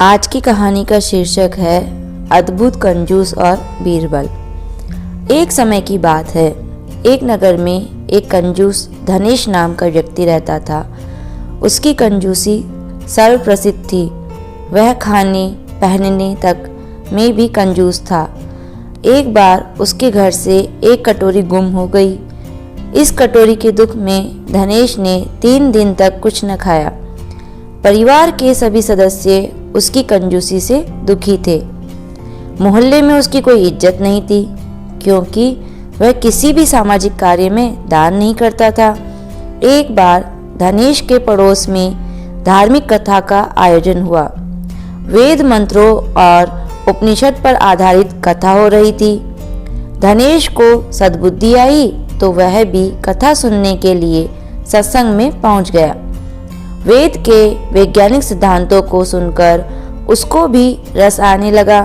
आज की कहानी का शीर्षक है अद्भुत कंजूस और बीरबल। एक समय की बात है, एक नगर में एक कंजूस धनेश नाम का व्यक्ति रहता था। उसकी कंजूसी सर्वप्रसिद्ध थी। वह खाने पहनने तक में भी कंजूस था। एक बार उसके घर से एक कटोरी गुम हो गई। इस कटोरी के दुख में धनेश ने 3 दिन तक कुछ न खाया। परिवार के सभी सदस्य उसकी कंजूसी से दुखी थे। मोहल्ले में उसकी कोई इज्जत नहीं थी, क्योंकि वह किसी भी सामाजिक कार्य में दान नहीं करता था। एक बार धनेश के पड़ोस में धार्मिक कथा का आयोजन हुआ। वेद मंत्रों और उपनिषद पर आधारित कथा हो रही थी। धनेश को सद्बुद्धि आई तो वह भी कथा सुनने के लिए सत्संग में पहुंच गया। वेद के वैज्ञानिक सिद्धांतों को सुनकर उसको भी रस आने लगा,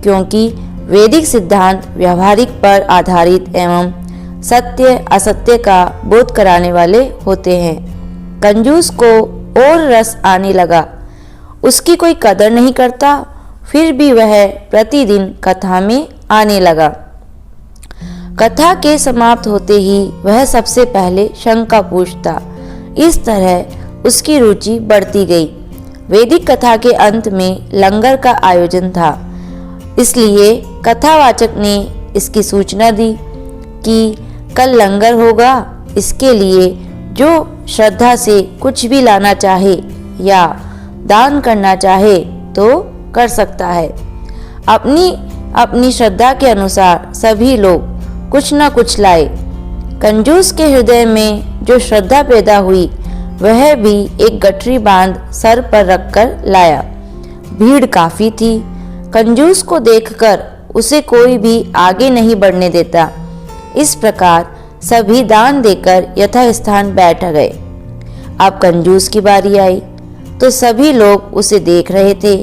क्योंकि वैदिक सिद्धांत व्यवहारिक पर आधारित एवं सत्य असत्य का बोध कराने वाले होते हैं। कंजूस को और रस आने लगा। उसकी कोई कदर नहीं करता, फिर भी वह प्रतिदिन कथा में आने लगा। कथा के समाप्त होते ही वह सबसे पहले शंका पूछता। इस तरह उसकी रुचि बढ़ती गई। वैदिक कथा के अंत में लंगर का आयोजन था, इसलिए कथावाचक ने इसकी सूचना दी कि कल लंगर होगा। इसके लिए जो श्रद्धा से कुछ भी लाना चाहे या दान करना चाहे तो कर सकता है। अपनी अपनी श्रद्धा के अनुसार सभी लोग कुछ न कुछ लाए। कंजूस के हृदय में जो श्रद्धा पैदा हुई, वह भी एक गठरी बांध सर पर रखकर लाया। भीड़ काफी थी। कंजूस को देखकर उसे कोई भी आगे नहीं बढ़ने देता। इस प्रकार सभी दान देकर यथास्थान बैठ गए। अब कंजूस की बारी आई तो सभी लोग उसे देख रहे थे।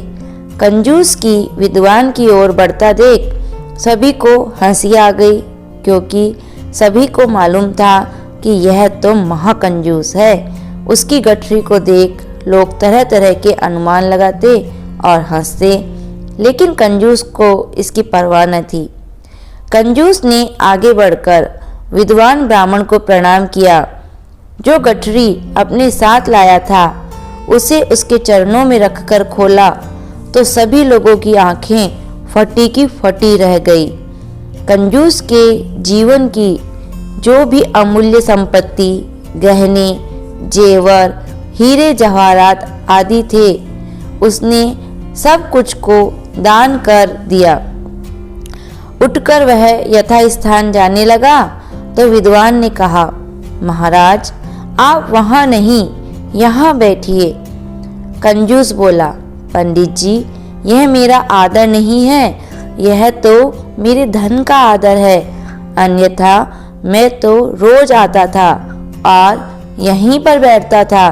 कंजूस की विद्वान की ओर बढ़ता देख सभी को हंसी आ गई, क्योंकि सभी को मालूम था कि यह तो महाकंजूस है। उसकी गठरी को देख लोग तरह तरह के अनुमान लगाते और हंसते, लेकिन कंजूस को इसकी परवाह न थी। कंजूस ने आगे बढ़कर विद्वान ब्राह्मण को प्रणाम किया। जो गठरी अपने साथ लाया था उसे उसके चरणों में रखकर खोला तो सभी लोगों की आंखें फटी की फटी रह गई। कंजूस के जीवन की जो भी अमूल्य संपत्ति, गहने, जेवर, हीरे जवाहरात आदि थे, उसने सब कुछ को दान कर दिया। उठकर वह यथास्थान जाने लगा तो विद्वान ने कहा, महाराज आप वहां नहीं, यहाँ बैठिए। कंजूस बोला, पंडित जी यह मेरा आदर नहीं है, यह तो मेरे धन का आदर है। अन्यथा मैं तो रोज आता था और यहीं पर बैठता था,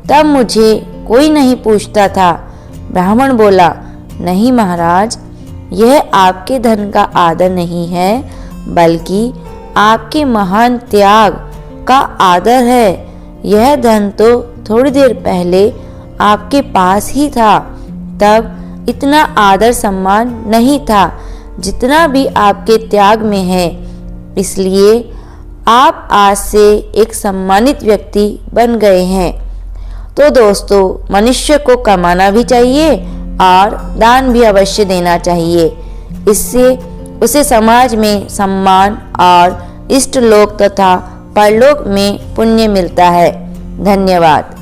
तब मुझे कोई नहीं पूछता था। ब्राह्मण बोला, नहीं महाराज, यह आपके धन का आदर नहीं है, बल्कि आपके महान त्याग का आदर है। यह धन तो थोड़ी देर पहले आपके पास ही था, तब इतना आदर सम्मान नहीं था जितना भी आपके त्याग में है। इसलिए आप आज से एक सम्मानित व्यक्ति बन गए हैं। तो दोस्तों, मनुष्य को कमाना भी चाहिए और दान भी अवश्य देना चाहिए। इससे उसे समाज में सम्मान और इष्टलोक तथा परलोक में पुण्य मिलता है। धन्यवाद।